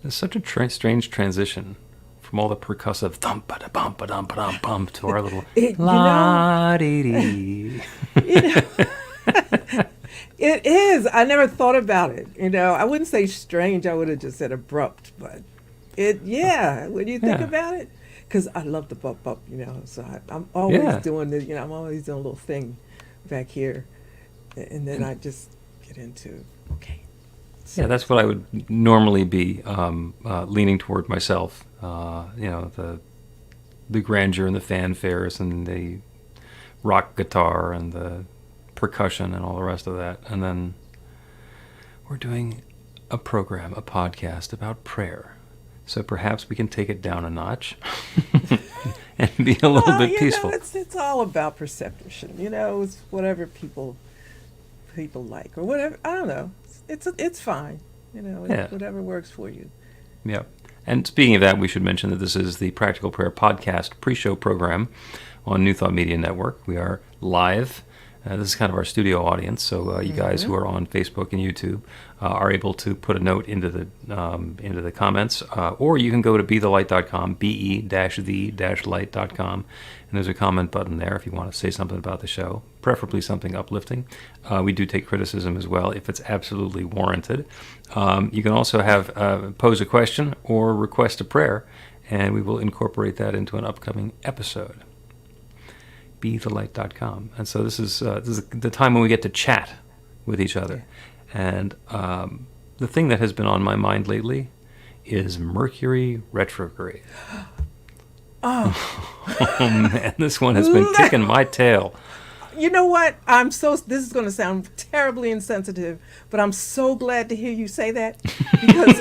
It's such a strange transition from all the percussive thump ba da bum ba dum ba dum bum to our little la dee dee. It is. I never thought about it. I wouldn't say strange. I would have just said abrupt. But when you think about it, because I love the bump bump. So I'm always doing this. I'm always doing a little thing back here, and then I just get into okay. Yeah, that's what I would normally be leaning toward myself. The grandeur and the fanfares and the rock guitar and the percussion and all the rest of that. And then we're doing a podcast about prayer. So perhaps we can take it down a notch and be a little bit peaceful. It's all about perception. It's whatever people like or whatever. I don't know. It's fine. Whatever works for you. Yeah. And speaking of that, we should mention that this is the Practical Prayer Podcast pre-show program on New Thought Media Network. We are live. This is kind of our studio audience, so you guys who are on Facebook and YouTube are able to put a note into the comments, or you can go to bethelight.com, be-the-light.com, and there's a comment button there if you want to say something about the show, preferably something uplifting. We do take criticism as well if it's absolutely warranted. You can also have pose a question or request a prayer, and we will incorporate that into an upcoming episode. bethelight.com. And so this is the time when we get to chat with each other. And the thing that has been on my mind lately is Mercury retrograde. Oh man, this one has been kicking my tail. You know what? This is going to sound terribly insensitive, but I'm so glad to hear you say that because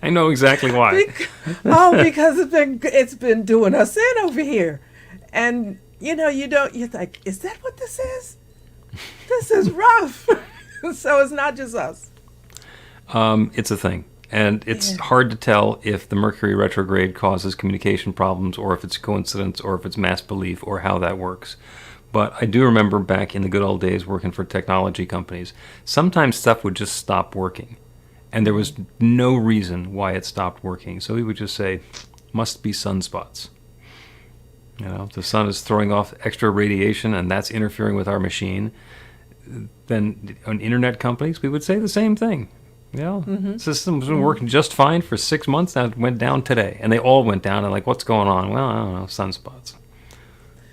I know exactly why. Because it's been doing us in over here. And you're like, is that what this is? This is rough. So it's not just us. It's a thing. And it's hard to tell if the Mercury retrograde causes communication problems or if it's coincidence or if it's mass belief or how that works. But I do remember back in the good old days working for technology companies, sometimes stuff would just stop working. And there was no reason why it stopped working. So we would just say, must be sunspots. The sun is throwing off extra radiation and that's interfering with our machine. Then on internet companies, we would say the same thing. System's been working just fine for 6 months. Now it went down today. And they all went down. And what's going on? Well, I don't know, sunspots.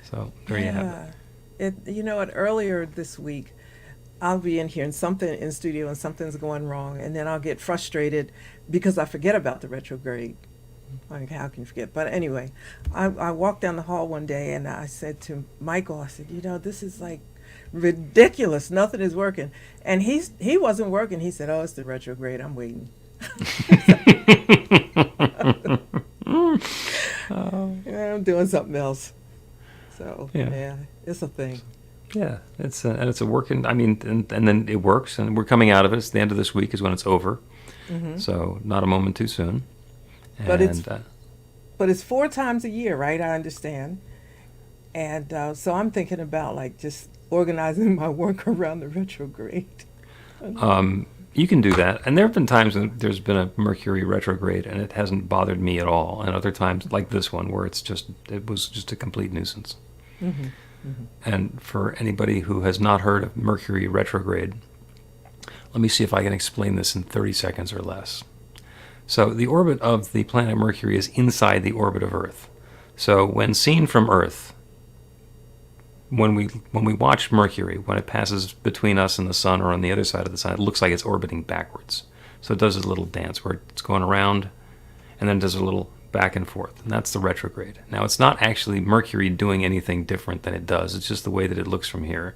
So there you have it. Earlier this week, I'll be in here and something in studio and something's going wrong. And then I'll get frustrated because I forget about the retrograde. Like, how can you forget? But anyway, I walked down the hall one day and I said to Michael, I said, this is like ridiculous. Nothing is working. And he wasn't working. He said, oh, it's the retrograde. I'm waiting. I'm doing something else. So, it's a thing. Yeah, it's a working, and then it works, and we're coming out of it. It's the end of this week is when it's over. Mm-hmm. So, not a moment too soon. But it's 4 times a year, right? I understand. And so I'm thinking about just organizing my work around the retrograde. You can do that. And there have been times when there's been a Mercury retrograde and it hasn't bothered me at all. And other times like this one where it was just a complete nuisance. Mm-hmm. Mm-hmm. And for anybody who has not heard of Mercury retrograde, let me see if I can explain this in 30 seconds or less. So the orbit of the planet Mercury is inside the orbit of Earth. So when seen from Earth, when we watch Mercury, when it passes between us and the sun or on the other side of the sun, it looks like it's orbiting backwards. So it does this little dance where it's going around and then does a little back and forth. And that's the retrograde. Now, it's not actually Mercury doing anything different than it does. It's just the way that it looks from here.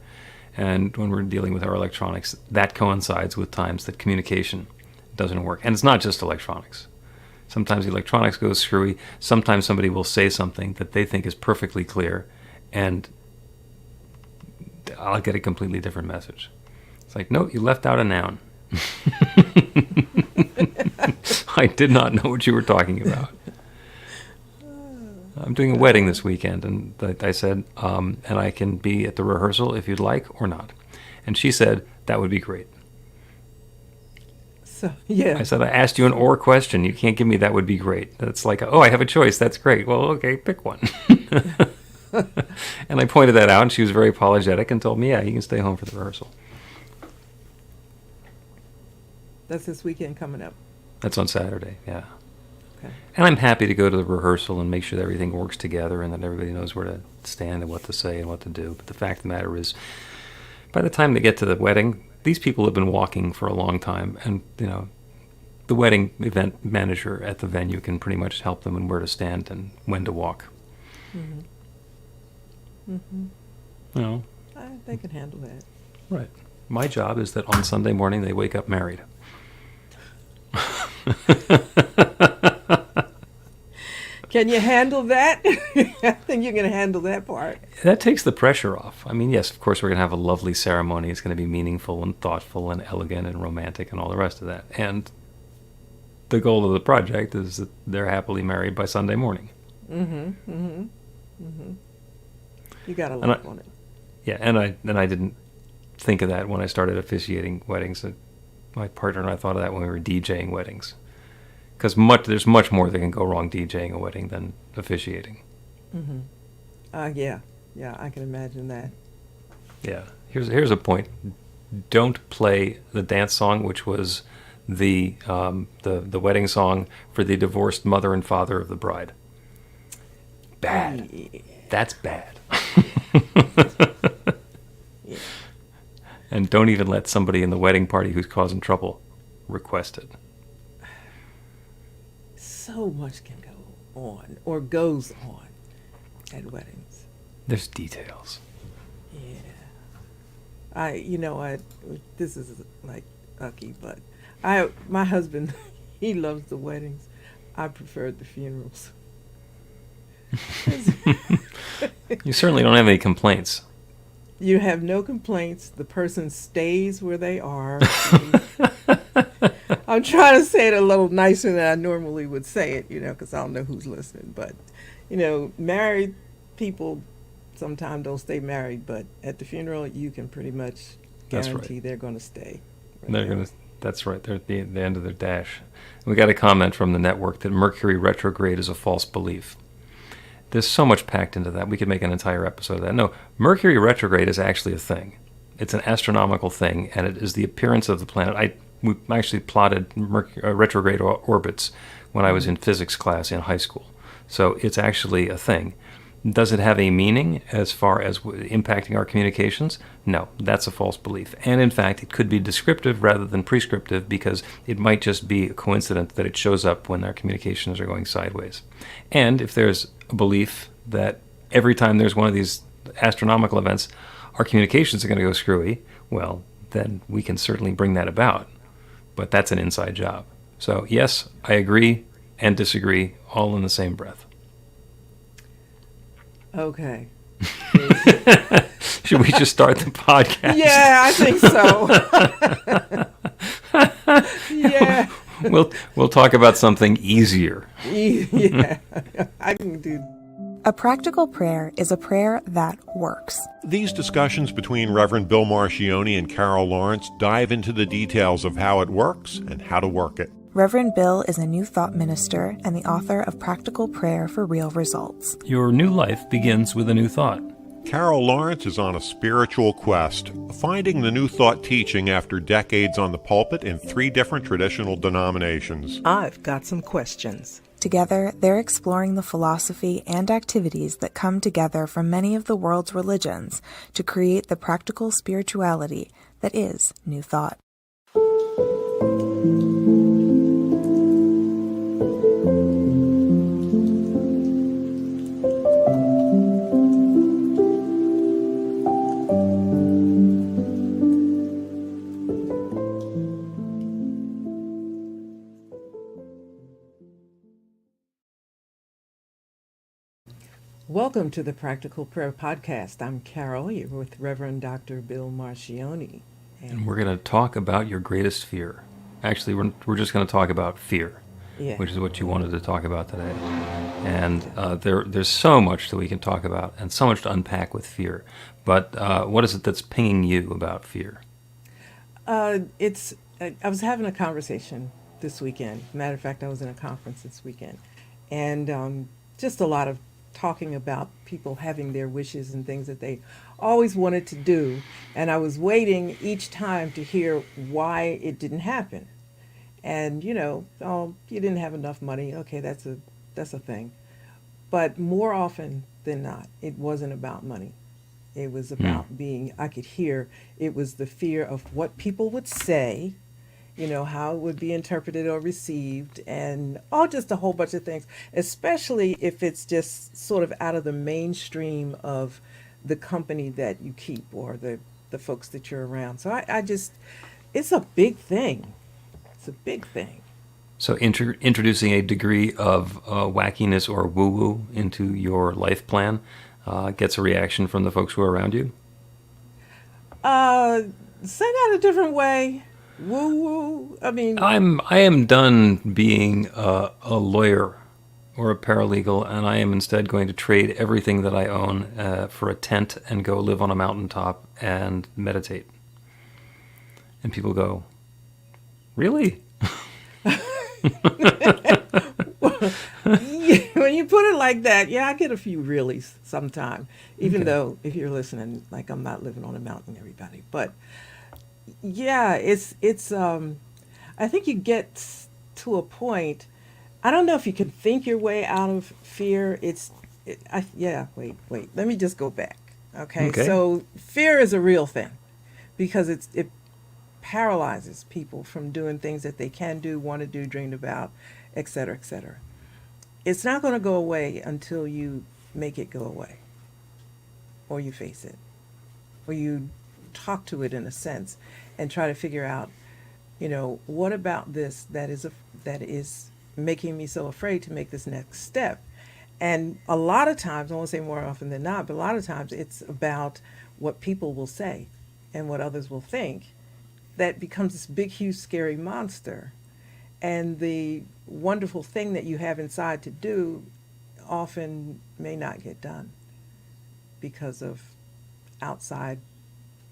And when we're dealing with our electronics, that coincides with times that communication doesn't work. And it's not just electronics. Sometimes the electronics goes screwy. Sometimes somebody will say something that they think is perfectly clear, and I'll get a completely different message. It's like, no, you left out a noun. I did not know what you were talking about. I'm doing a wedding this weekend, and I said, and I can be at the rehearsal if you'd like or not. And she said, that would be great. So, yeah. I said, I asked you an or question. You can't give me that would be great. That's like, oh, I have a choice. That's great. Well, okay, pick one. And I pointed that out, and she was very apologetic and told me, yeah, you can stay home for the rehearsal. That's this weekend coming up. That's on Saturday, yeah. Okay. And I'm happy to go to the rehearsal and make sure that everything works together and that everybody knows where to stand and what to say and what to do. But the fact of the matter is, by the time they get to the wedding, these people have been walking for a long time, and the wedding event manager at the venue can pretty much help them in where to stand and when to walk. Mm-hmm. Mm-hmm. No, they can handle that. Right. My job is that on Sunday morning they wake up married. Can you handle that? I think you can handle that part. That takes the pressure off. I mean, yes, of course, we're going to have a lovely ceremony. It's going to be meaningful and thoughtful and elegant and romantic and all the rest of that. And the goal of the project is that they're happily married by Sunday morning. Mm-hmm. Mm-hmm. Mm-hmm. You got to look on it. Yeah, and I didn't think of that when I started officiating weddings. My partner and I thought of that when we were DJing weddings. Because there's much more that can go wrong DJing a wedding than officiating. Mm-hmm. Yeah, I can imagine that. Yeah. Here's a point. Don't play the dance song, which was the wedding song for the divorced mother and father of the bride. Bad. Yeah. That's bad. Yeah. And don't even let somebody in the wedding party who's causing trouble request it. So much can go on or goes on at weddings. There's details. Yeah. This is like ucky, but my husband, he loves the weddings. I preferred the funerals. You certainly don't have any complaints. You have no complaints. The person stays where they are. I'm trying to say it a little nicer than I normally would say it, because I don't know who's listening. But, married people sometimes don't stay married, but at the funeral, you can pretty much guarantee they're going to stay. That's right. They're at the end of their dash. We got a comment from the network that Mercury retrograde is a false belief. There's so much packed into that. We could make an entire episode of that. No, Mercury retrograde is actually a thing. It's an astronomical thing, and it is the appearance of the planet. We actually plotted retrograde orbits when I was in physics class in high school. So it's actually a thing. Does it have a meaning as far as impacting our communications? No, that's a false belief. And in fact, it could be descriptive rather than prescriptive, because it might just be a coincidence that it shows up when our communications are going sideways. And if there's a belief that every time there's one of these astronomical events, our communications are going to go screwy, well, then we can certainly bring that about. But that's an inside job. So yes, I agree and disagree all in the same breath. Okay. Should we just start the podcast? Yeah, I think so. Yeah. We'll talk about something easier. Yeah, I can do. A practical prayer is a prayer that works. These discussions between Reverend Bill Marchiony and Carol Lawrence dive into the details of how it works and how to work it. Reverend Bill is a New Thought minister and the author of Practical Prayer for Real Results. Your new life begins with a new thought. Carol Lawrence is on a spiritual quest, finding the New Thought teaching after decades on the pulpit in 3 different traditional denominations. I've got some questions. Together, they're exploring the philosophy and activities that come together from many of the world's religions to create the practical spirituality that is New Thought. Welcome to the Practical Prayer Podcast. I'm Carol, here with Reverend Dr. Bill Marchiony. And we're going to talk about your greatest fear. Actually, we're just going to talk about fear. Yeah. which is what you wanted to talk about today. And there's so much that we can talk about and so much to unpack with fear. But what is it that's pinging you about fear? I was having a conversation this weekend. Matter of fact, I was in a conference this weekend, and just a lot of talking about people having their wishes and things that they always wanted to do. And I was waiting each time to hear why it didn't happen. And oh, you didn't have enough money. Okay, that's a thing. But more often than not, it wasn't about money. It was about I could hear it was the fear of what people would say, how it would be interpreted or received, and just a whole bunch of things, especially if it's just sort of out of the mainstream of the company that you keep or the folks that you're around. So it's a big thing. It's a big thing. So introducing a degree of wackiness or woo-woo into your life plan gets a reaction from the folks who are around you? Say that a different way. Woo-woo. I mean... I am done being a lawyer or a paralegal, and I am instead going to trade everything that I own for a tent and go live on a mountaintop and meditate. And people go, really? When you put it like that, yeah, I get a few reallys sometime. Even though, if you're listening, like, I'm not living on a mountain, everybody. But yeah, it's. I think you get to a point. I don't know if you can think your way out of fear. Wait. Let me just go back. Okay. So fear is a real thing because it paralyzes people from doing things that they can do, want to do, dream about, et cetera, et cetera. It's not going to go away until you make it go away, or you face it, or you talk to it in a sense and try to figure out, what about this that is making me so afraid to make this next step. And a lot of times, I won't say more often than not, but a lot of times it's about what people will say and what others will think that becomes this big, huge, scary monster. And the wonderful thing that you have inside to do often may not get done because of outside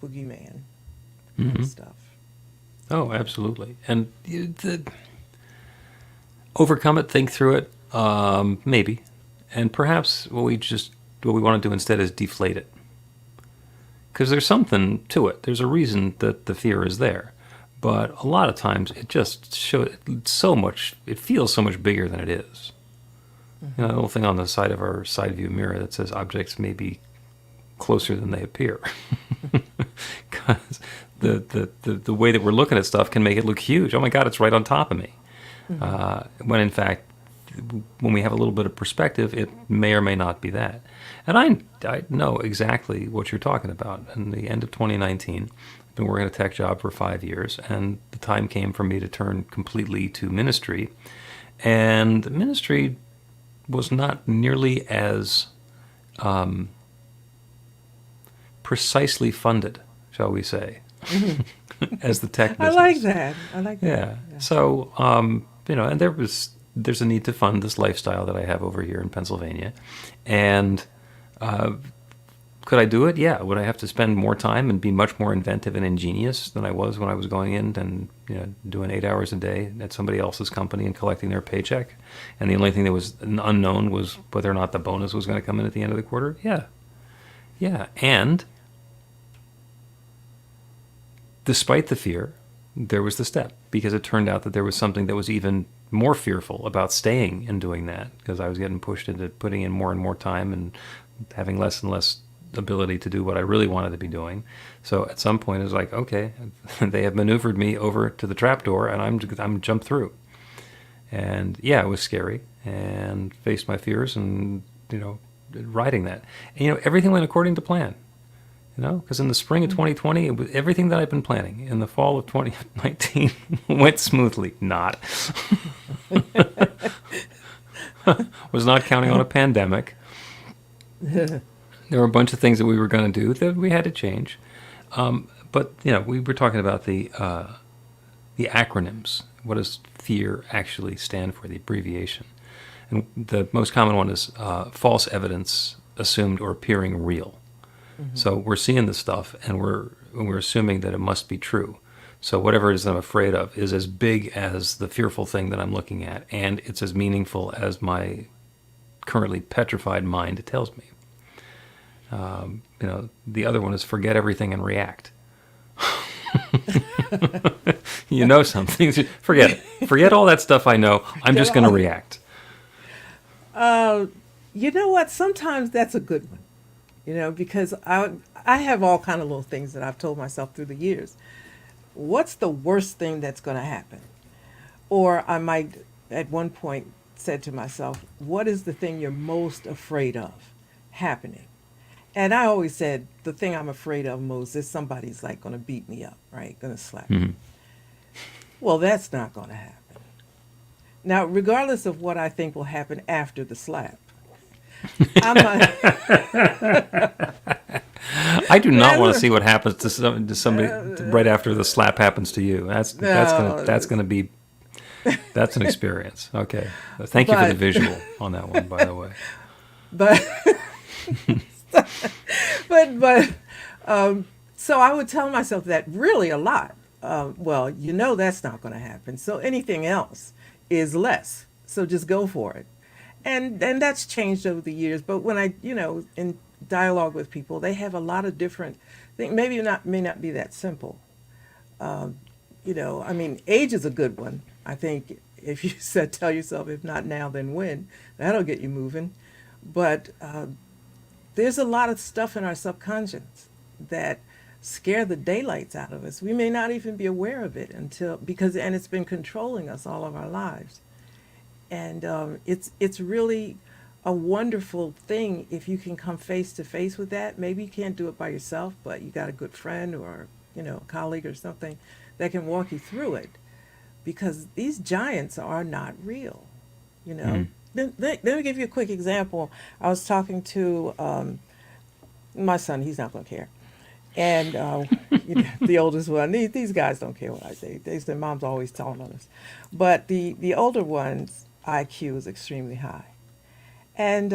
boogeyman kind of stuff. Oh, absolutely. And overcome it, think through it, maybe. And perhaps what we want to do instead is deflate it. Because there's something to it. There's a reason that the fear is there. But a lot of times it just it feels so much bigger than it is. A little thing on the side of our side view mirror that says objects may be closer than they appear. Because the way that we're looking at stuff can make it look huge. Oh my God, it's right on top of me. When in fact, when we have a little bit of perspective, it may or may not be that. And I know exactly what you're talking about. In the end of 2019, I've been working a tech job for 5 years, and the time came for me to turn completely to ministry. And the ministry was not nearly as precisely funded, shall we say, as the tech business. I like that. Yeah. So, and there's a need to fund this lifestyle that I have over here in Pennsylvania. And could I do it? Yeah. Would I have to spend more time and be much more inventive and ingenious than I was when I was going in and doing 8 hours a day at somebody else's company and collecting their paycheck? And the only thing that was unknown was whether or not the bonus was going to come in at the end of the quarter? Yeah. Yeah. And despite the fear, there was the step, because it turned out that there was something that was even more fearful about staying and doing that, because I was getting pushed into putting in more and more time and having less and less ability to do what I really wanted to be doing. So at some point it was like, okay, they have maneuvered me over to the trapdoor and I'm jumped through. And yeah, it was scary and faced my fears and, riding that. And, everything went according to plan. Because in the spring of 2020, it was everything that I've been planning. In the fall of 2019, went smoothly. Not. Was not counting on a pandemic. There were a bunch of things that we were going to do that we had to change. But we were talking about the acronyms What does fear actually stand for, the abbreviation? And the most common one is false evidence assumed or appearing real. So we're seeing this stuff, and we're assuming that it must be true. So whatever it is I'm afraid of is as big as the fearful thing that I'm looking at, and it's as meaningful as my currently petrified mind tells me. The other one is forget everything and react. You know something, forget it. Forget all that stuff I know. I'm just going to react. You know what? Sometimes that's a good one, because I have all kind of little things that I've told myself through the years. What's the worst thing that's going to happen? Or I might, at one point, said to myself, what is the thing you're most afraid of happening? And I always said, the thing I'm afraid of most is somebody's like going to beat me up, right? Going to slap me. Well, that's not going to happen. Now, regardless of what I think will happen after the slap, I'm not... I do not want to see what happens to somebody right after the slap happens to you. That's going to be that's an experience. Okay, thank you for the visual on that one, by the way. But so I would tell myself that really a lot. Well, that's not going to happen. So anything else is less. So just go for it. And that's changed over the years. But when I, in dialogue with people, they have a lot of different things. May not be that simple. Age is a good one. I think if you tell yourself, if not now, then when, that'll get you moving. But there's a lot of stuff in our subconscious that scare the daylights out of us. We may not even be aware of it and it's been controlling us all of our lives. And it's really a wonderful thing if you can come face to face with that. Maybe you can't do it by yourself, but you got a good friend or a colleague or something that can walk you through it, because these giants are not real. Let me give you a quick example. I was talking to my son. He's not going to care. And the oldest one, these guys don't care what I say. They say mom's always telling on us. But the older one's IQ is extremely high. And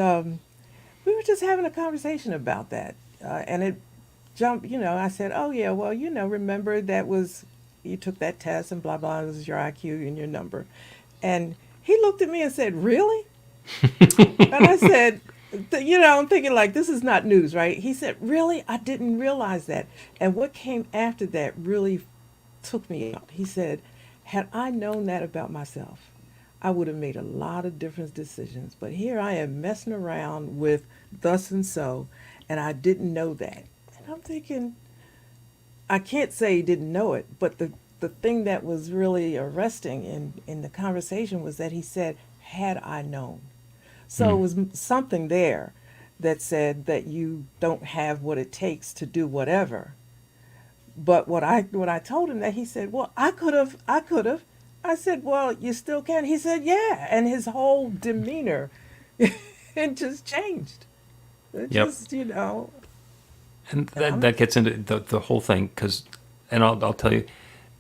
we were just having a conversation about that. And it jumped, I said, oh, yeah, well, remember you took that test and blah, blah, this is your IQ and your number. And he looked at me and said, really? And I said, I'm thinking like, this is not news, right? He said, really? I didn't realize that. And what came after that really took me out. He said, had I known that about myself, I would have made a lot of different decisions. But here I am messing around with thus and so, and I didn't know that. And I'm thinking, I can't say he didn't know it, but the thing that was really arresting in the conversation was that he said, had I known. So it was something there that said that you don't have what it takes to do whatever. But when I told him that, he said, well, I could have. I said, well, you still can. He said, yeah. And his whole demeanor, it just changed. It just, And that gets into the whole thing, and I'll tell you,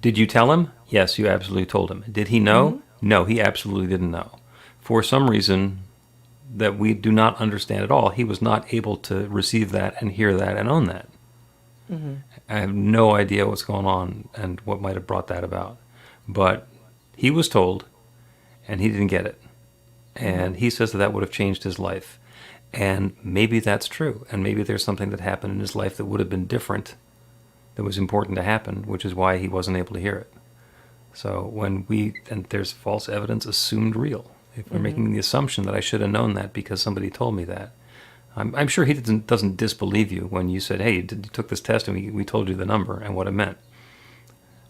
did you tell him? Yes, you absolutely told him. Did he know? Mm-hmm. No, he absolutely didn't know. For some reason that we do not understand at all, he was not able to receive that and hear that and own that. Mm-hmm. I have no idea what's going on and what might have brought that about. But he was told, and he didn't get it. And he says that would have changed his life. And maybe that's true. And maybe there's something that happened in his life that would have been different, that was important to happen, which is why he wasn't able to hear it. So and there's false evidence assumed real. If we're making the assumption that I should have known that because somebody told me that, I'm sure he doesn't disbelieve you when you said, hey, you took this test and we told you the number and what it meant.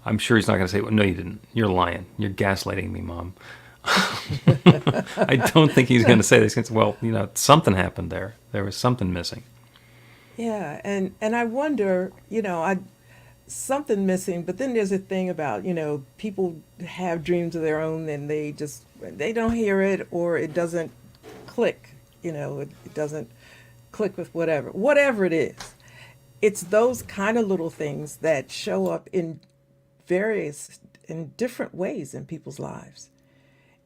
I'm sure he's not going to say, well, no, you didn't. You're lying. You're gaslighting me, Mom. I don't think he's going to say this. Well, something happened there. There was something missing. Yeah, and I wonder, something missing, but then there's a thing about, people have dreams of their own and they don't hear it, or it doesn't click, it doesn't click with whatever it is. It's those kind of little things that show up in various in different ways in people's lives.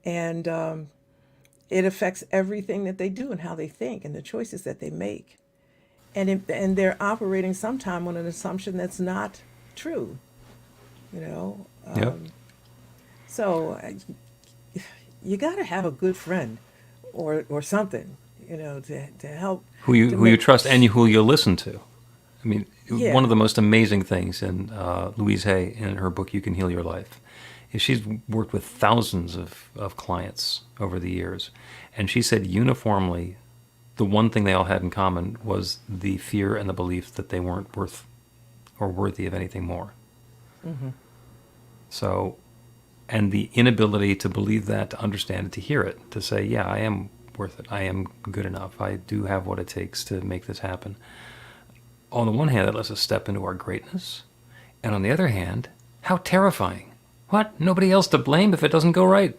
And it affects everything that they do and how they think and the choices that they make. And they're operating sometime on an assumption that's not true, you know. Yep. So you got to have a good friend or something, you know, to help. Who you trust and who you'll listen to. I mean, Yeah. one of the most amazing things in Louise Hay, in her book, You Can Heal Your Life, is she's worked with thousands of clients over the years. And she said uniformly, the one thing they all had in common was the fear and the belief that they weren't worth or worthy of anything more. Mm-hmm. So, and the inability to believe that, to understand it, to hear it, to say, yeah, I am worth it. I am good enough. I do have what it takes to make this happen. On the one hand, that lets us step into our greatness. And on the other hand, how terrifying. What? Nobody else to blame if it doesn't go right.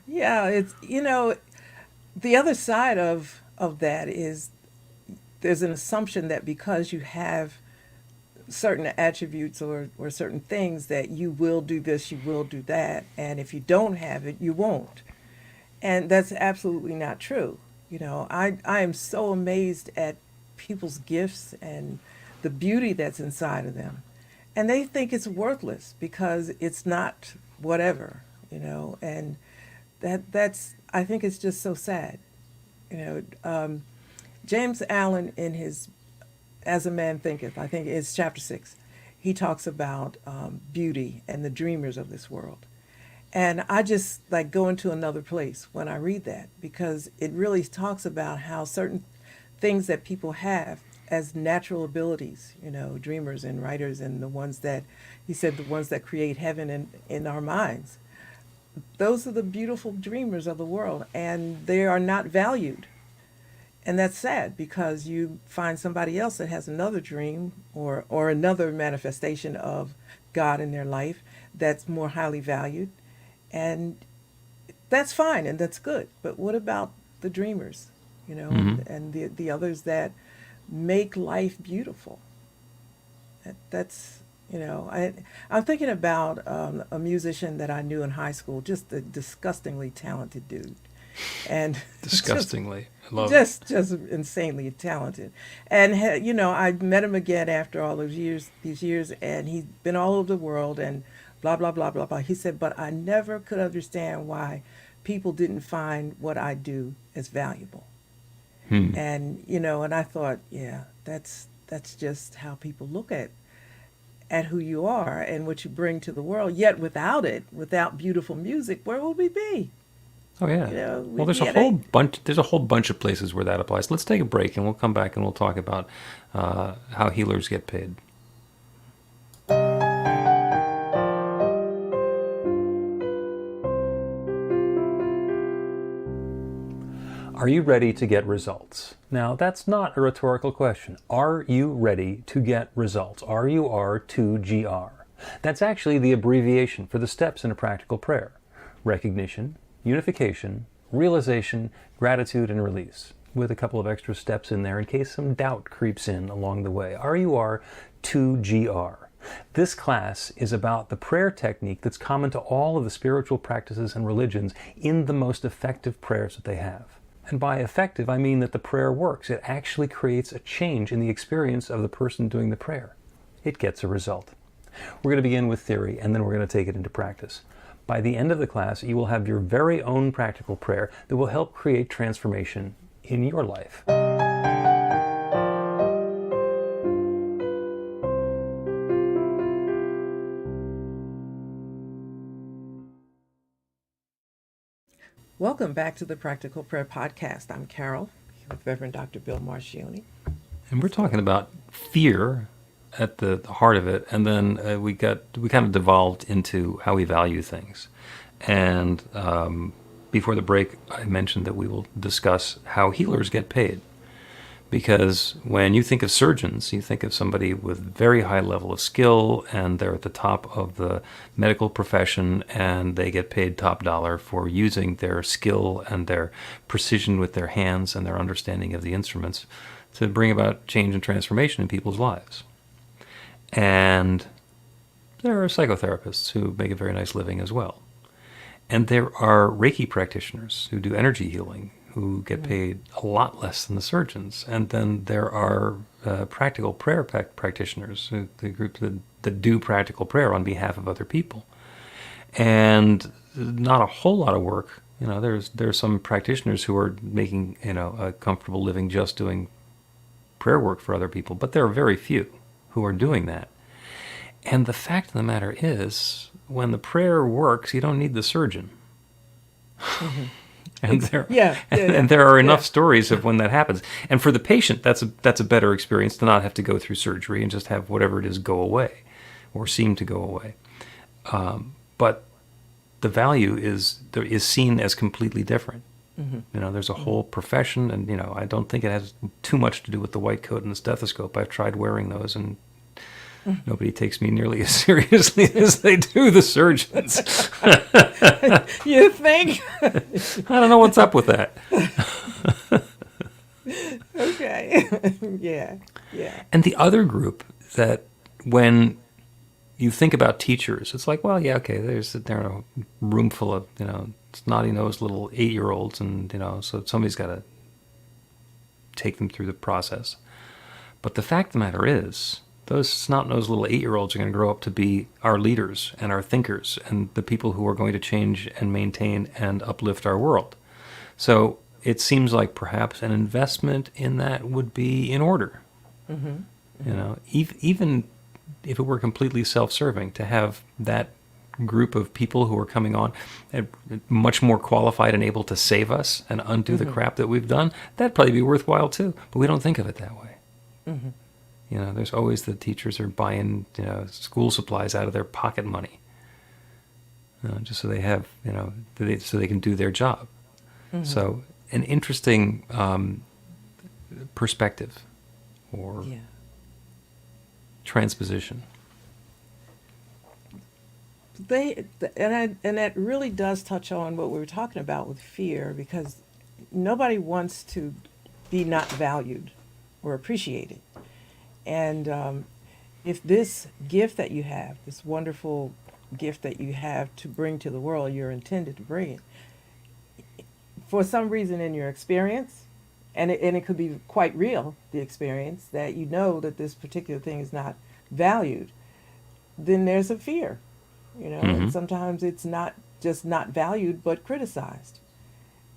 Yeah, it's, you know, the other side of that is there's an assumption that because you have certain attributes or certain things that you will do this, you will do that, and if you don't have it, you won't. And that's absolutely not true. You know, I am so amazed at people's gifts and the beauty that's inside of them. And they think it's worthless because it's not whatever, you know, and that's I think it's just so sad. You know, James Allen in his As a Man Thinketh, I think it's chapter 6, he talks about beauty and the dreamers of this world. And I just like go into another place when I read that, because it really talks about how certain things that people have as natural abilities, you know, dreamers and writers, and the ones that, he said, the ones that create heaven in our minds. Those are the beautiful dreamers of the world, and they are not valued. And that's sad, because you find somebody else that has another dream or another manifestation of God in their life that's more highly valued. And that's fine and that's good. But what about the dreamers, you know, and the others that make life beautiful? That's, you know, I'm thinking about a musician that I knew in high school, just a disgustingly talented dude. And Disgustingly. I love it. just insanely talented. And you know, I met him again after all these years, and he's been all over the world and blah blah blah blah blah. He said, but I never could understand why people didn't find what I do as valuable. And you know, and I thought, yeah, that's just how people look at who you are and what you bring to the world. Yet without beautiful music, where would we be? Oh yeah. You know, Well, there's a whole bunch of places where that applies. Let's take a break and we'll come back and we'll talk about how healers get paid. Are you ready to get results? Now, that's not a rhetorical question. Are you ready to get results? RUR2GR. That's actually the abbreviation for the steps in a practical prayer: recognition, unification, realization, gratitude, and release, with a couple of extra steps in there in case some doubt creeps in along the way. RUR2GR. This class is about the prayer technique that's common to all of the spiritual practices and religions in the most effective prayers that they have. And by effective, I mean that the prayer works. It actually creates a change in the experience of the person doing the prayer. It gets a result. We're going to begin with theory, and then we're going to take it into practice. By the end of the class, you will have your very own practical prayer that will help create transformation in your life. Welcome back to the Practical Prayer Podcast. I'm Carol, with Reverend Dr. Bill Marchiony. And we're talking about fear at the heart of it, and then we kind of devolved into how we value things. And before the break, I mentioned that we will discuss how healers get paid. Because when you think of surgeons, you think of somebody with very high level of skill, and they're at the top of the medical profession, and they get paid top dollar for using their skill and their precision with their hands and their understanding of the instruments to bring about change and transformation in people's lives. And there are psychotherapists who make a very nice living as well. And there are Reiki practitioners who do energy healing who get paid a lot less than the surgeons. And then there are practical prayer practitioners, the group that do practical prayer on behalf of other people. And not a whole lot of work. There's some practitioners who are making a comfortable living just doing prayer work for other people, but there are very few who are doing that. And the fact of the matter is, when the prayer works, you don't need the surgeon. Mm-hmm. And there are enough stories of when that happens. And for the patient, that's a better experience to not have to go through surgery and just have whatever it is go away, or seem to go away. But the value is seen as completely different. Mm-hmm. There's a whole profession, and I don't think it has too much to do with the white coat and the stethoscope. I've tried wearing those, and nobody takes me nearly as seriously as they do the surgeons. You think? I don't know what's up with that. Okay. Yeah. And the other group that, when you think about teachers, it's like, well, yeah, okay, they're in a room full of, snotty-nosed little 8-year-olds, and, so somebody's got to take them through the process. But the fact of the matter is, those snot-nosed little 8-year-olds are going to grow up to be our leaders and our thinkers and the people who are going to change and maintain and uplift our world. So it seems like perhaps an investment in that would be in order. Mm-hmm. Even if it were completely self-serving, to have that group of people who are coming on and much more qualified and able to save us and undo the crap that we've done, that'd probably be worthwhile too. But we don't think of it that way. Mm-hmm. There's always the teachers are buying, school supplies out of their pocket money, just so they have, so they can do their job. Mm-hmm. So an interesting perspective or transposition. And that really does touch on what we were talking about with fear, because nobody wants to be not valued or appreciated. And if this gift that you have, this wonderful gift that you have to bring to the world, you're intended to bring it, for some reason in your experience, and it could be quite real, the experience, that that this particular thing is not valued, then there's a fear, and sometimes it's not just not valued, but criticized.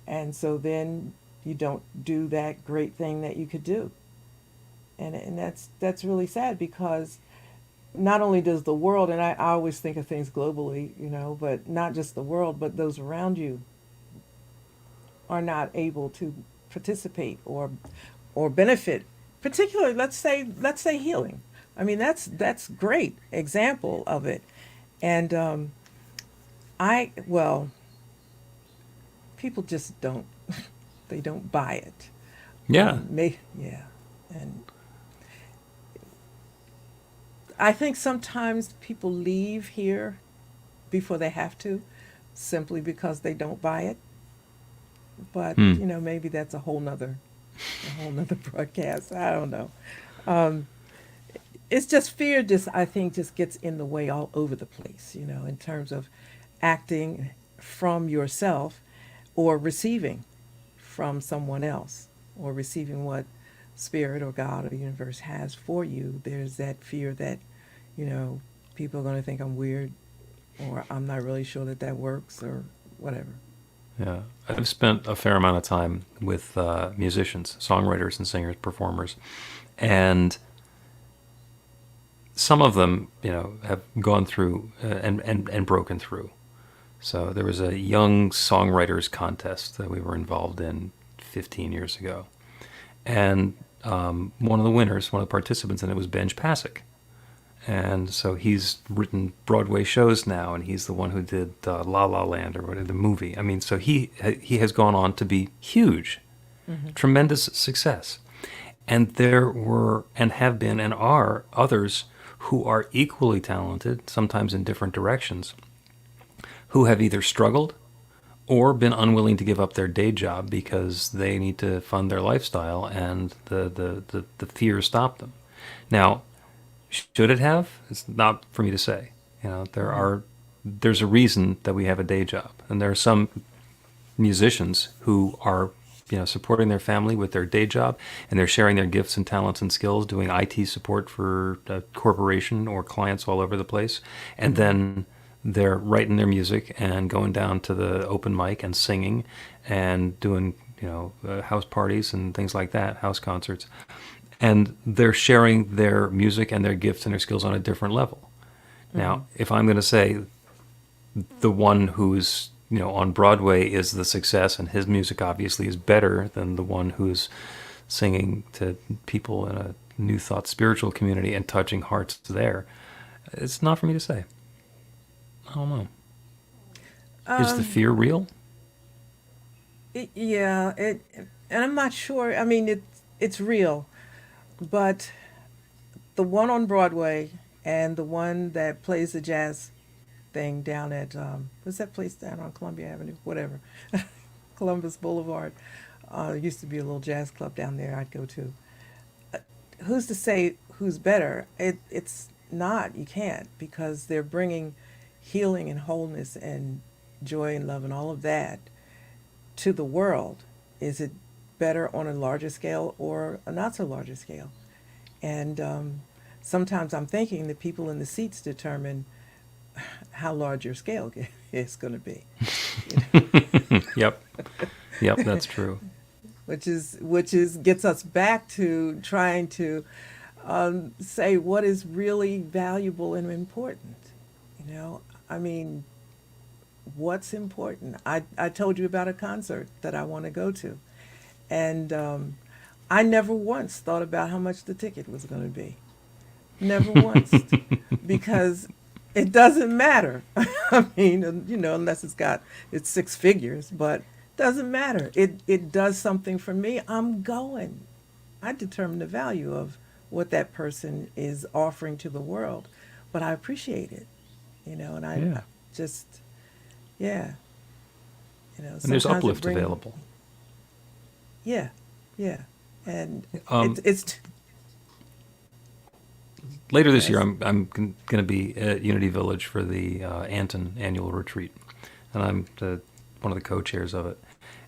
And so then you don't do that great thing that you could do. And that's really sad, because not only does the world, and I always think of things globally, but not just the world, but those around you are not able to participate or benefit, particularly let's say healing. I mean, that's great example of it. And people just don't they don't buy it. Yeah. And I think sometimes people leave here before they have to, simply because they don't buy it. But maybe that's a whole nother broadcast. I don't know. It's just fear. I think gets in the way all over the place. In terms of acting from yourself, or receiving from someone else, or receiving what Spirit or God or the universe has for you. There's that fear that, people are going to think I'm weird, or I'm not really sure that works, or whatever. Yeah, I've spent a fair amount of time with musicians, songwriters and singers, performers, and some of them, have gone through and broken through. So there was a young songwriters contest that we were involved in 15 years ago, and one of the participants in it was Benj Pasek. And so he's written Broadway shows now, and he's the one who did La La Land, or whatever, the movie. I mean, so he has gone on to be huge, tremendous success. And there were, and have been, and are others who are equally talented, sometimes in different directions, who have either struggled or been unwilling to give up their day job because they need to fund their lifestyle, and the fear stopped them. Now, Should it have? It's not for me to say. There's a reason that we have a day job, and there are some musicians who are supporting their family with their day job, and they're sharing their gifts and talents and skills doing IT support for a corporation or clients all over the place, and then they're writing their music and going down to the open mic and singing and doing house parties and things like that, house concerts, and they're sharing their music and their gifts and their skills on a different level. Now, if I'm going to say the one who's on Broadway is the success, and his music obviously is better than the one who's singing to people in a New Thought spiritual community and touching hearts there, it's not for me to say. I don't know. Is the fear real? Yeah, and I'm not sure. I mean, it's real, but the one on Broadway and the one that plays the jazz thing down at what's that place down on Columbia Avenue? Whatever, Columbus Boulevard. Used to be a little jazz club down there I'd go to. Who's to say who's better? It's not. You can't, because they're bringing healing and wholeness and joy and love and all of that to the world. Is it better on a larger scale or a not so larger scale? And sometimes I'm thinking the people in the seats determine how large your scale is going to be. Yep, that's true. Which is gets us back to trying to say what is really valuable and important. I mean, what's important? I told you about a concert that I want to go to, and I never once thought about how much the ticket was going to be. Never once, because it doesn't matter. I mean, unless it's six figures, but it doesn't matter. It does something for me. I'm going. I determine the value of what that person is offering to the world, but I appreciate it, and I just, yeah. And there's uplift available. Yeah, and it's later this year, I'm going to be at Unity Village for the Anton annual retreat, and I'm one of the co-chairs of it.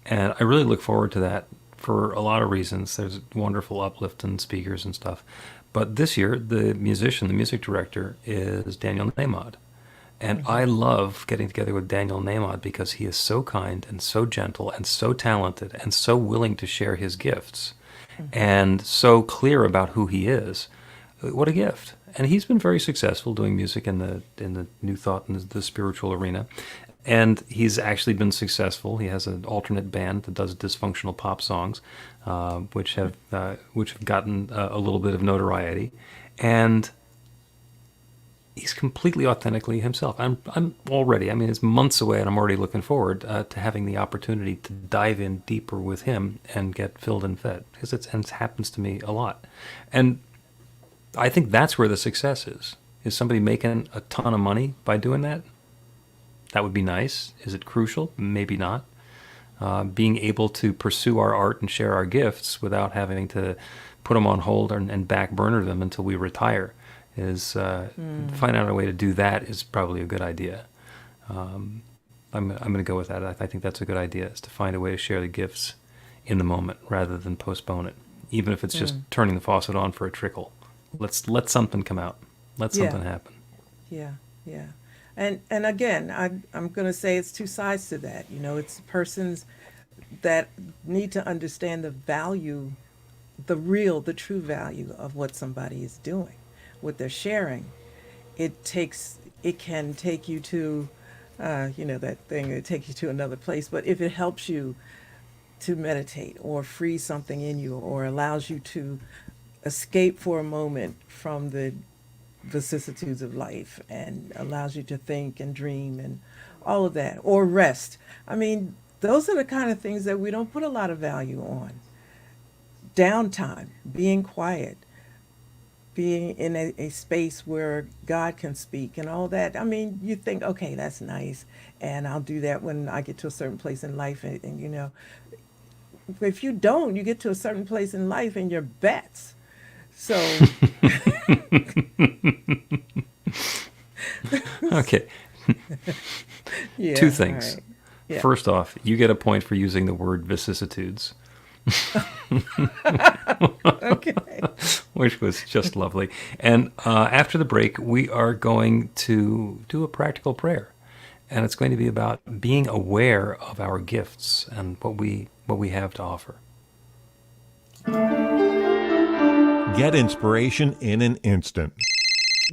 And I really look forward to that for a lot of reasons. There's wonderful uplift and speakers and stuff. But this year, the music director, is Daniel Nahmod. And I love getting together with Daniel Nahmod because he is so kind and so gentle and so talented and so willing to share his gifts and so clear about who he is. What a gift. And he's been very successful doing music in the New Thought and the spiritual arena. And he's actually been successful. He has an alternate band that does dysfunctional pop songs, which have gotten a little bit of notoriety. And he's completely authentically himself. I'm already, it's months away, and I'm already looking forward to having the opportunity to dive in deeper with him and get filled and fed, because it happens to me a lot. And I think that's where the success is. Is somebody making a ton of money by doing that? That would be nice. Is it crucial? Maybe not. Being able to pursue our art and share our gifts without having to put them on hold and back burner them until we retire is find out a way to do that is probably a good idea. I'm going to go with that. I think that's a good idea, is to find a way to share the gifts in the moment rather than postpone it, even if it's just turning the faucet on for a trickle. Let something come out. Let something happen. Yeah. And again, I'm going to say it's two sides to that. It's persons that need to understand the value, the true value of what somebody is doing, what they're sharing. It can take you to, that thing, it takes you to another place. But if it helps you to meditate or free something in you or allows you to escape for a moment from the vicissitudes of life and allows you to think and dream and all of that, or rest. Those are the kind of things that we don't put a lot of value on. Downtime, being quiet, being in a space where God can speak and all that. You think, okay, that's nice, and I'll do that when I get to a certain place in life. And if you don't, you get to a certain place in life and you're bets. So, Okay. yeah. Two things. All right. Yeah. First off, you get a point for using the word vicissitudes, Okay. which was just lovely. And after the break, we are going to do a practical prayer. And it's going to be about being aware of our gifts and what we have to offer. Get inspiration in an instant.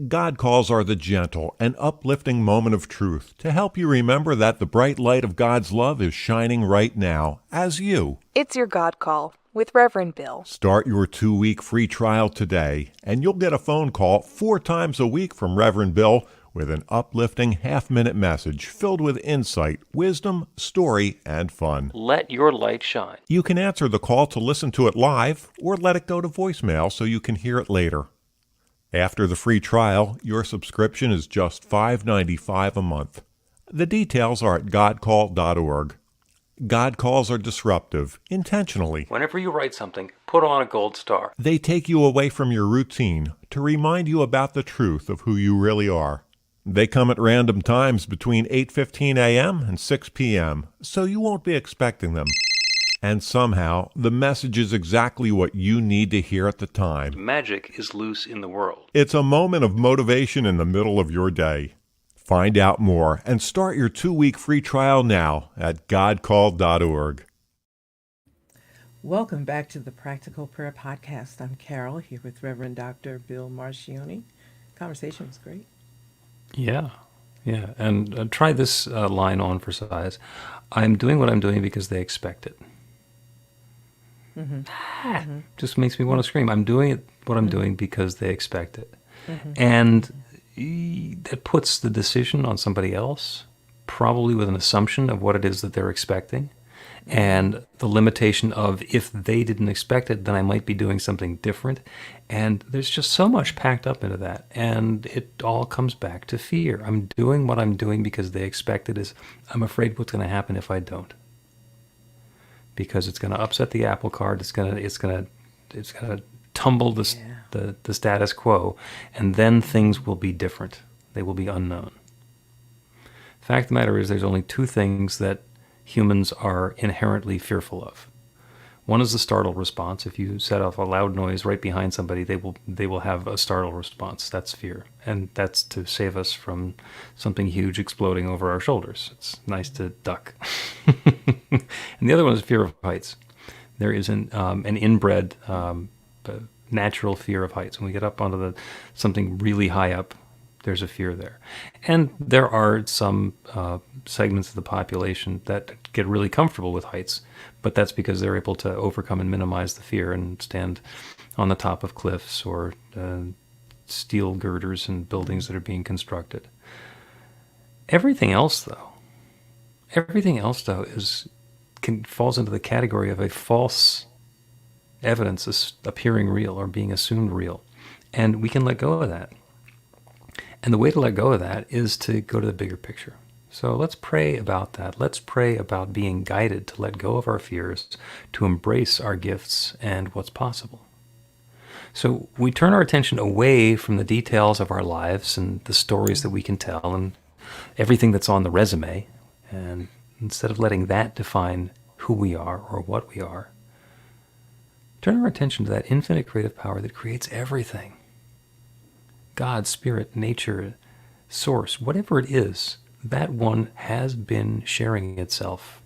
God calls are the gentle and uplifting moment of truth to help you remember that the bright light of God's love is shining right now as you. It's your God Call with Reverend Bill. Start your 2-week free trial today, and you'll get a phone call 4 times a week from Reverend Bill with an uplifting half-minute message filled with insight, wisdom, story, and fun. Let your light shine. You can answer the call to listen to it live or let it go to voicemail so you can hear it later. After the free trial, your subscription is just $5.95 a month. The details are at godcall.org. God calls are disruptive, intentionally. Whenever you write something, put on a gold star. They take you away from your routine to remind you about the truth of who you really are. They come at random times between 8:15 a.m. and 6 p.m., so you won't be expecting them. And somehow, the message is exactly what you need to hear at the time. Magic is loose in the world. It's a moment of motivation in the middle of your day. Find out more and start your 2-week free trial now at godcall.org. Welcome back to the Practical Prayer Podcast. I'm Carol here with Reverend Dr. Bill Marchiony. Conversation was great. Yeah. And try this line on for size. I'm doing what I'm doing because they expect it. Just makes me want to scream. I'm doing what I'm doing because they expect it. And that puts the decision on somebody else, probably with an assumption of what it is that they're expecting, and the limitation of if they didn't expect it, then I might be doing something different. And there's just so much packed up into that, and it all comes back to fear. I'm doing what I'm doing because they expect it. I'm afraid what's going to happen if I don't, because it's going to upset the apple cart. It's going to tumble the status quo, and then things will be different. They will be unknown. The fact of the matter is, there's only 2 things that humans are inherently fearful of. One is the startle response. If you set off a loud noise right behind somebody, they will have a startle response. That's fear, and that's to save us from something huge exploding over our shoulders. It's nice to duck. And the other one is fear of heights. There is an inbred natural fear of heights. When we get up onto something really high up, there's a fear there. And there are some segments of the population that get really comfortable with heights, but that's because they're able to overcome and minimize the fear and stand on the top of cliffs or steel girders in buildings that are being constructed. Everything else, though, falls into the category of a false evidence appearing real or being assumed real. And we can let go of that. And the way to let go of that is to go to the bigger picture. So let's pray about that. Let's pray about being guided to let go of our fears, to embrace our gifts and what's possible. So we turn our attention away from the details of our lives and the stories that we can tell and everything that's on the resume. And instead of letting that define who we are or what we are, turn our attention to that infinite creative power that creates everything. God, spirit, nature, source, whatever it is, that one has been sharing itself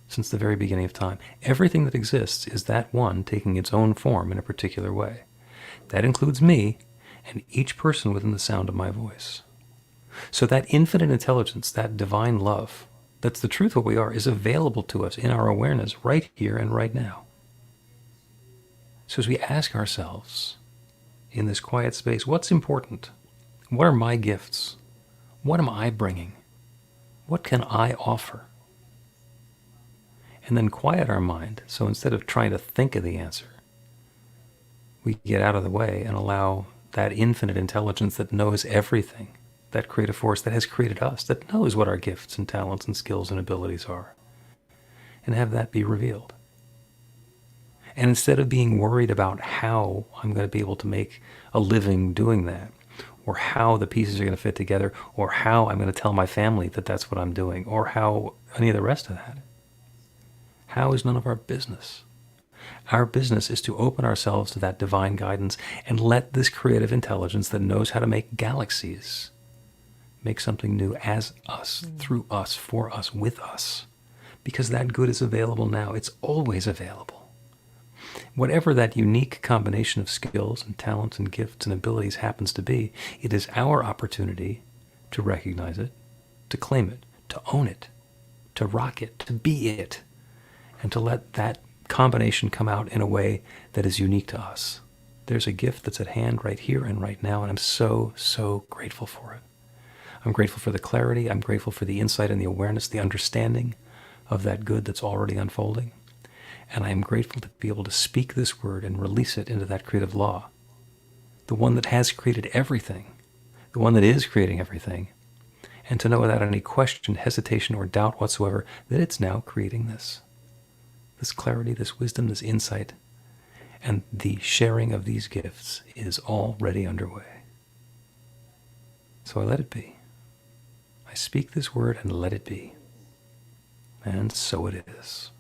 since the very beginning of time. Everything that exists is that one taking its own form in a particular way. That includes me and each person within the sound of my voice. So that infinite intelligence, that divine love, that's the truth of what we are, is available to us in our awareness right here and right now. So as we ask ourselves, in this quiet space, what's important? What are my gifts? What am I bringing? What can I offer? And then quiet our mind, so instead of trying to think of the answer, we get out of the way and allow that infinite intelligence that knows everything, that creative force that has created us, that knows what our gifts and talents and skills and abilities are, and have that be revealed. And instead of being worried about how I'm going to be able to make a living doing that, or how the pieces are going to fit together, or how I'm going to tell my family that that's what I'm doing, or how any of the rest of that, how is none of our business. Our business is to open ourselves to that divine guidance and let this creative intelligence that knows how to make galaxies make something new as us, through us, for us, with us. Because that good is available now. It's always available. Whatever that unique combination of skills and talents and gifts and abilities happens to be, it is our opportunity to recognize it, to claim it, to own it, to rock it, to be it, and to let that combination come out in a way that is unique to us. There's a gift that's at hand right here and right now, and I'm so, so grateful for it. I'm grateful for the clarity. I'm grateful for the insight and the awareness, the understanding of that good that's already unfolding. And I am grateful to be able to speak this word and release it into that creative law, the one that has created everything, the one that is creating everything, and to know without any question, hesitation, or doubt whatsoever that it's now creating this clarity, this wisdom, this insight, and the sharing of these gifts is already underway. So I let it be. I speak this word and let it be. And so it is.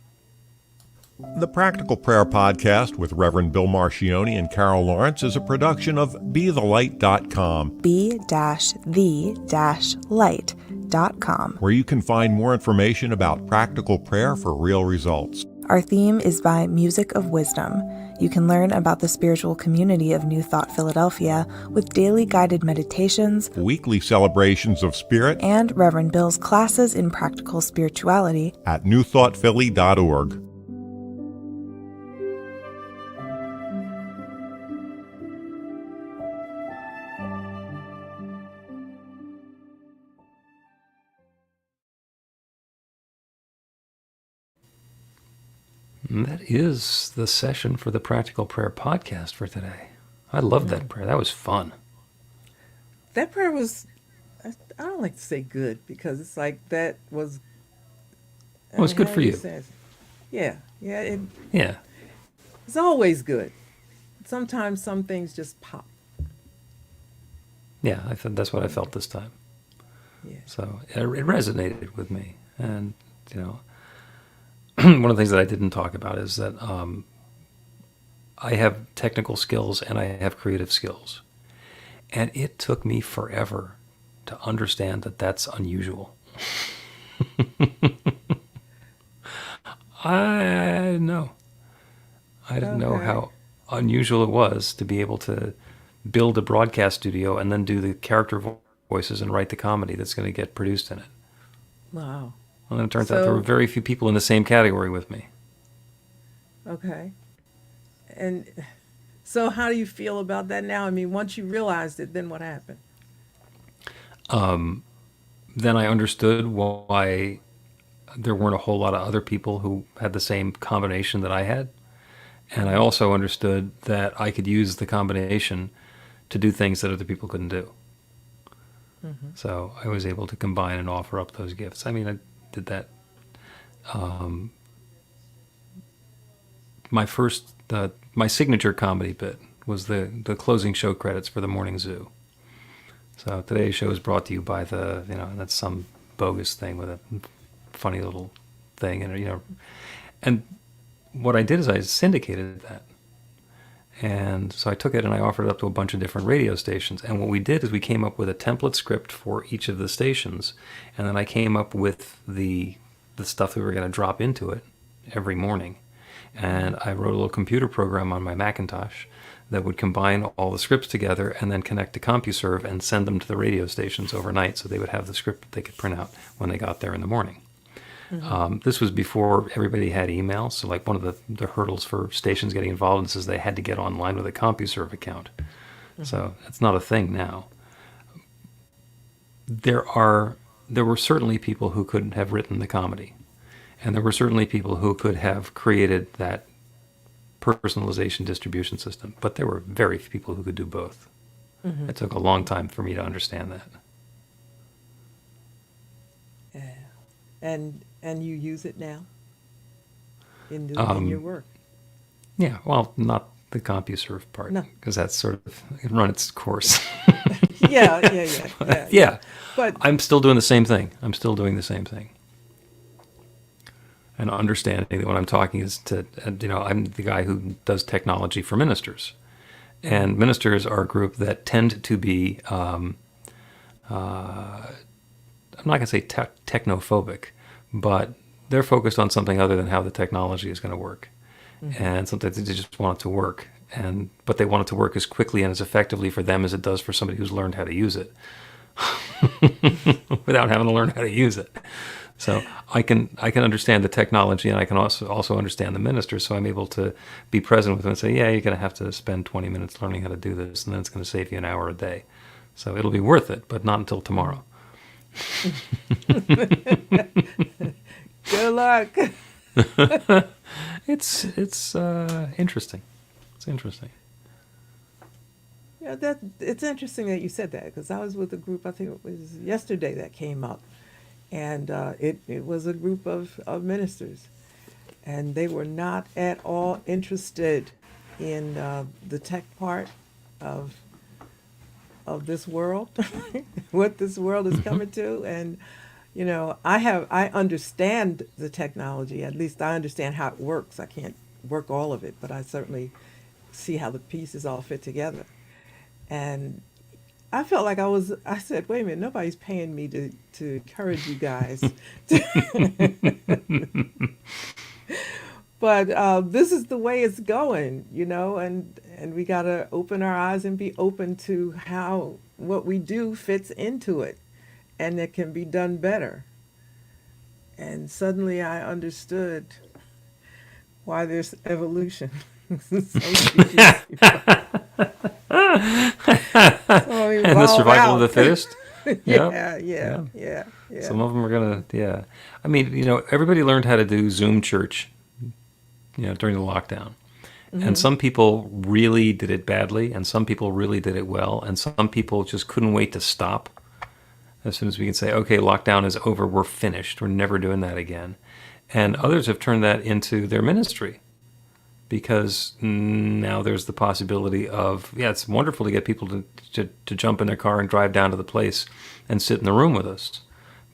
The Practical Prayer Podcast with Reverend Bill Marchiony and Carol Lawrence is a production of BeTheLight.com, be-the-light.com, where you can find more information about practical prayer for real results. Our theme is by Music of Wisdom. You can learn about the spiritual community of New Thought Philadelphia with daily guided meditations, Weekly celebrations of spirit, and Reverend Bill's classes in practical spirituality at newthoughtphilly.org. And that is the session for the Practical Prayer Podcast for today. I loved that prayer. That was fun. That prayer was, I don't like to say good because it's like that was. Well, it's good how for do you. say it? Yeah, Yeah. it's always good. Sometimes some things just pop. Yeah, I thought that's what I felt this time. Yeah. So it resonated with me. And, one of the things that I didn't talk about is that I have technical skills and I have creative skills. And it took me forever to understand that that's unusual. I didn't know. I didn't know Okay. how unusual it was to be able to build a broadcast studio and then do the character voices and write the comedy that's going to get produced in it. Wow. And then it turns out there were So- very few people in the same category with me. Okay. And so how do you feel about that now? I mean, once you realized it, then what happened? Then I understood why there weren't a whole lot of other people who had the same combination that I had. And I also understood that I could use the combination to do things that other people couldn't do. So I was able to combine and offer up those gifts. I mean, I did that. My signature comedy bit was the closing show credits for the Morning Zoo. So today's show is brought to you by that's some bogus thing with a funny little thing, and what I did is I syndicated that. And so I took it and I offered it up to a bunch of different radio stations. And what we did is we came up with a template script for each of the stations. And then I came up with the stuff that we were going to drop into it every morning. And I wrote a little computer program on my Macintosh that would combine all the scripts together and then connect to CompuServe and send them to the radio stations overnight so they would have the script that they could print out when they got there in the morning. This was before everybody had email, so like one of the hurdles for stations getting involved in this is they had to get online with a CompuServe account. So it's not a thing now. There were certainly people who could have written the comedy, and there were certainly people who could have created that personalization distribution system, but there were very few people who could do both. It took a long time for me to understand that. Yeah. And you use it now in your work. Yeah, well, not the CompuServe part, No. because that's sort of run its course. Yeah. Yeah, But I'm still doing the same thing. I'm still doing the same thing. And understanding that when I'm talking is to, I'm the guy who does technology for ministers. And ministers are a group that tend to be, I'm not going to say technophobic, but they're focused on something other than how the technology is going to work. And sometimes they just want it to work. But they want it to work as quickly and as effectively for them as it does for somebody who's learned how to use it without having to learn how to use it. So I can understand the technology, and I can also understand the minister. So I'm able to be present with them and say, yeah, you're going to have to spend 20 minutes learning how to do this, and then it's going to save you an hour a day. So it'll be worth it, but not until tomorrow. good luck. It's interesting. It's interesting. Yeah, it's interesting that you said that, because I was with a group, I think it was yesterday, that came up, and it was a group of ministers, and they were not at all interested in the tech part of this world, what this world is coming to. And I understand the technology. At least I understand how it works. I can't work all of it, but I certainly see how the pieces all fit together. And I felt like I said, wait a minute, nobody's paying me to encourage you guys. But this is the way it's going, and we got to open our eyes and be open to how what we do fits into it, and it can be done better. And suddenly I understood why there's evolution. So and the survival of the fittest. Yeah. Some of them are going to, I mean, everybody learned how to do Zoom church, during the lockdown. And some people really did it badly, and some people really did it well, and some people just couldn't wait to stop. As soon as we can say, okay, lockdown is over, we're finished, we're never doing that again. And others have turned that into their ministry, because now there's the possibility of, it's wonderful to get people to jump in their car and drive down to the place and sit in the room with us.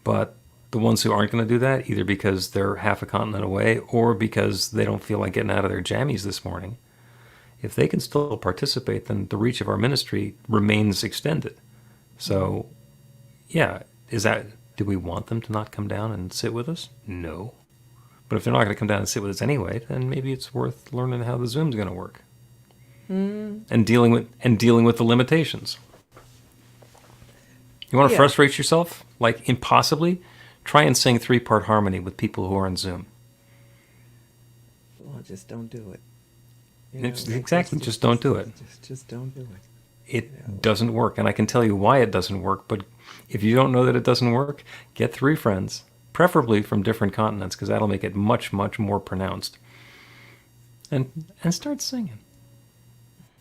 But the ones who aren't going to do that, either because they're half a continent away or because they don't feel like getting out of their jammies this morning, if they can still participate, then the reach of our ministry remains extended. So, do we want them to not come down and sit with us? No. But if they're not going to come down and sit with us anyway, then maybe it's worth learning how the Zoom's going to work. And dealing with the limitations. You want to frustrate yourself, like impossibly? Try and sing 3-part harmony with people who are on Zoom. Well, just don't do it. Exactly, just don't do it. Just don't do it. It doesn't work, and I can tell you why it doesn't work, but if you don't know that it doesn't work, get 3 friends, preferably from different continents, because that'll make it much, much more pronounced. And start singing.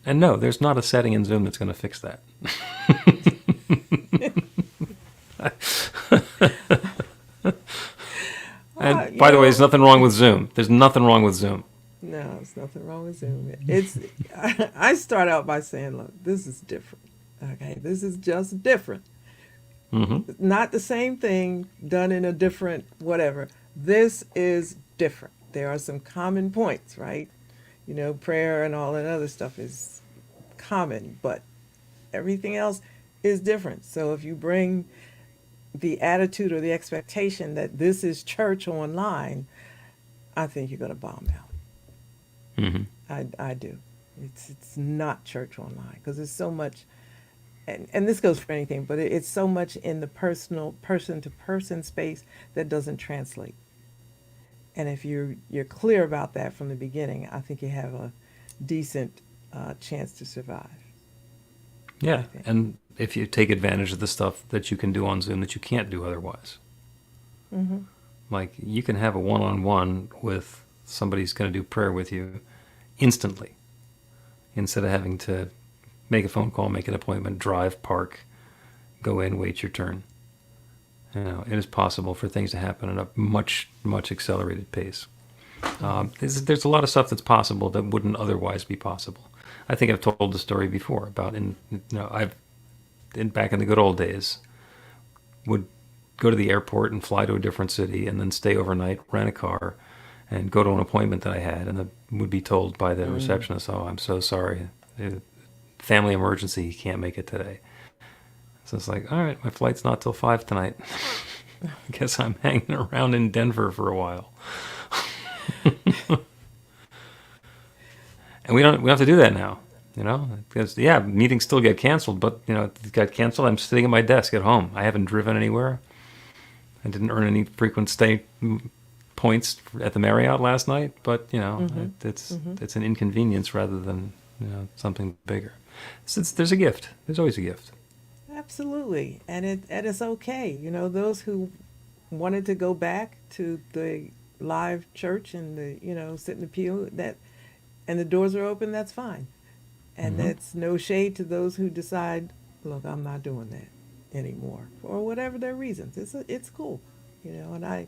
And no, there's not a setting in Zoom that's going to fix that. And by the way, there's nothing wrong with Zoom. There's nothing wrong with Zoom. No, there's nothing wrong with Zoom. I start out by saying, look, this is different. Okay, this is just different. Not the same thing done in a different whatever. This is different. There are some common points, right? Prayer and all that other stuff is common, but everything else is different. So if you bring the attitude or the expectation that this is church online, I think you're going to bomb out. I do. It's not church online, because there's so much, and this goes for anything, but it's so much in the personal, person-to-person space that doesn't translate. And if you're clear about that from the beginning, I think you have a decent chance to survive. Yeah, and if you take advantage of the stuff that you can do on Zoom that you can't do otherwise. Like, you can have a one-on-one with somebody who's going to do prayer with you instantly, instead of having to make a phone call, make an appointment, drive, park, go in, wait your turn. It is possible for things to happen at a much, much accelerated pace. There's a lot of stuff that's possible that wouldn't otherwise be possible. I think I've told the story before about back in the good old days, would go to the airport and fly to a different city and then stay overnight, rent a car, and go to an appointment that I had, and would be told by the receptionist, "Oh, I'm so sorry, family emergency, you can't make it today." So it's like, all right, my flight's not till 5 tonight. I guess I'm hanging around in Denver for a while. And we don't have to do that now, because meetings still get canceled, but it got canceled. I'm sitting at my desk at home. I haven't driven anywhere. I didn't earn any frequent stay points at the Marriott last night, but it's an inconvenience rather than something bigger. So there's a gift. There's always a gift. Absolutely, and it's okay. Those who wanted to go back to the live church and sit in the pew and the doors are open, that's fine. And that's no shade to those who decide, look, I'm not doing that anymore, or whatever their reasons. It's cool, And I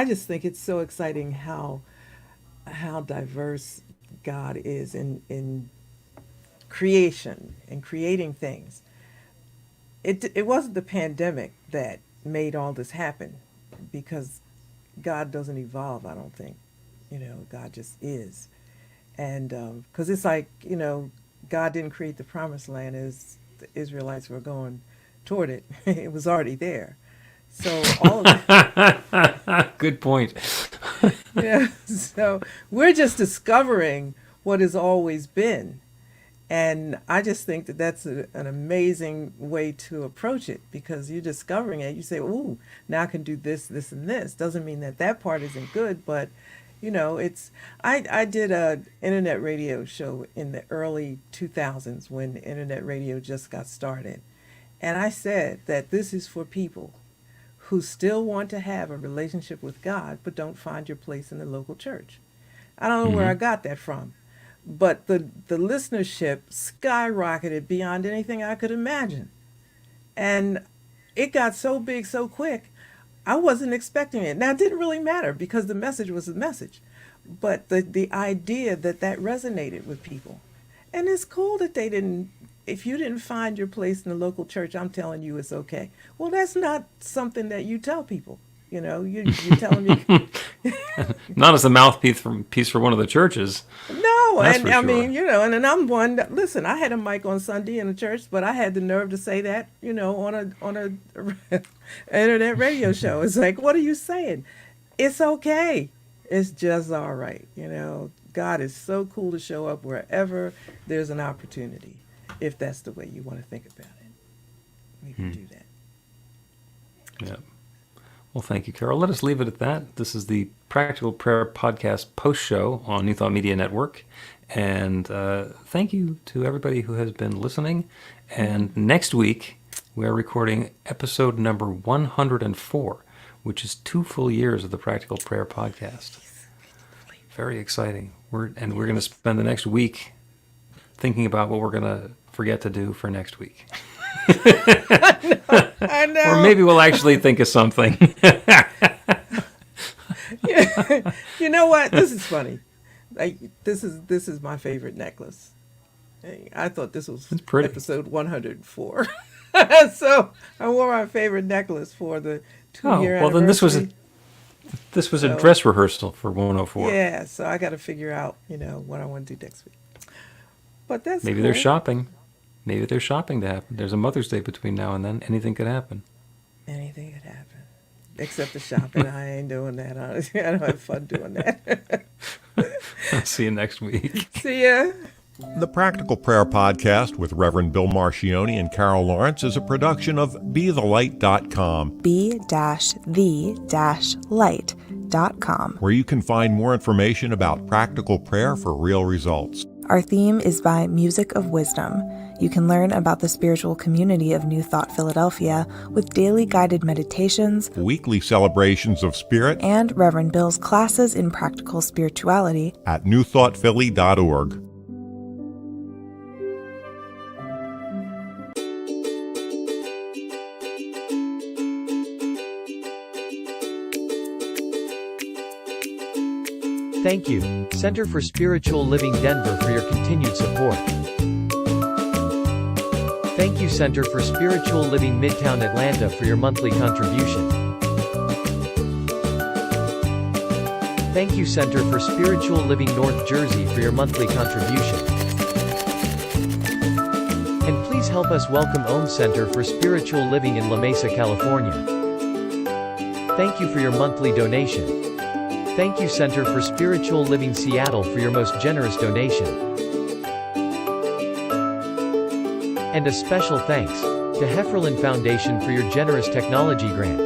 just think it's so exciting how diverse God is in creation and creating things. It wasn't the pandemic that made all this happen, because God doesn't evolve, I don't think. God just is. And because it's like, God didn't create the promised land as the Israelites were going toward it. It was already there. So all of it. Good point. So we're just discovering what has always been. And I just think that that's an amazing way to approach it, because you're discovering it. You say, ooh, now I can do this, this, and this. Doesn't mean that part isn't good, but, it's... I did an internet radio show in the early 2000s when internet radio just got started. And I said that this is for people who still want to have a relationship with God, but don't find your place in the local church. I don't know where I got that from. But the listenership skyrocketed beyond anything I could imagine. And it got so big so quick, I wasn't expecting it. Now, it didn't really matter because the message was the message. But the idea that resonated with people. And it's cool that if you didn't find your place in the local church, I'm telling you it's okay. Well, that's not something that you tell people. You tell them not as a mouthpiece for one of the churches. No, that's and for I sure. mean, and I'm one that, listen, I had a mic on Sunday in the church, but I had the nerve to say that, on a internet radio show. It's like, what are you saying? It's okay. It's just all right. God is so cool to show up wherever there's an opportunity, if that's the way you want to think about it. We can do that. Yeah. Well, thank you, Carol. Let us leave it at that. This is the Practical Prayer Podcast post-show on New Thought Media Network. And thank you to everybody who has been listening. And next week, we are recording episode number 104, which is 2 full years of the Practical Prayer Podcast. Very exciting. We're going to spend the next week thinking about what we're going to forget to do for next week. I know. Or maybe we'll actually think of something. You know what? This is funny. This is my favorite necklace. I thought this was episode 104. So I wore my favorite necklace for the 2-year anniversary. Well, then this was a dress rehearsal for 104. Yeah, so I got to figure out, what I want to do next week. But that's maybe cool. They're shopping. Maybe there's shopping to happen. There's a Mother's Day between now and then. Anything could happen. Anything could happen. Except the shopping. I ain't doing that, honestly. I don't have fun doing that. See you next week. See ya. The Practical Prayer Podcast with Reverend Bill Marchiony and Carol Lawrence is a production of BeTheLight.com. be-the-light.com. Where you can find more information about practical prayer for real results. Our theme is by Music of Wisdom. You can learn about the spiritual community of New Thought Philadelphia with daily guided meditations, Weekly celebrations of spirit, and Reverend Bill's classes in practical spirituality at newthoughtphilly.org. Thank you, Center for Spiritual Living Denver, for your continued support. Thank you, Center for Spiritual Living Midtown Atlanta, for your monthly contribution. Thank you, Center for Spiritual Living North Jersey, for your monthly contribution. And please help us welcome Om Center for Spiritual Living in La Mesa, California. Thank you for your monthly donation. Thank you, Center for Spiritual Living Seattle, for your most generous donation. And a special thanks to Hefferlin Foundation for your generous technology grant.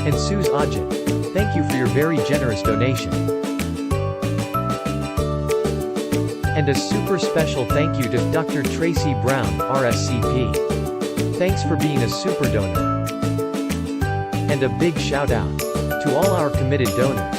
And Suze Ajit, thank you for your very generous donation. And a super special thank you to Dr. Tracy Brown, RSCP. Thanks for being a super donor. And a big shout out to all our committed donors.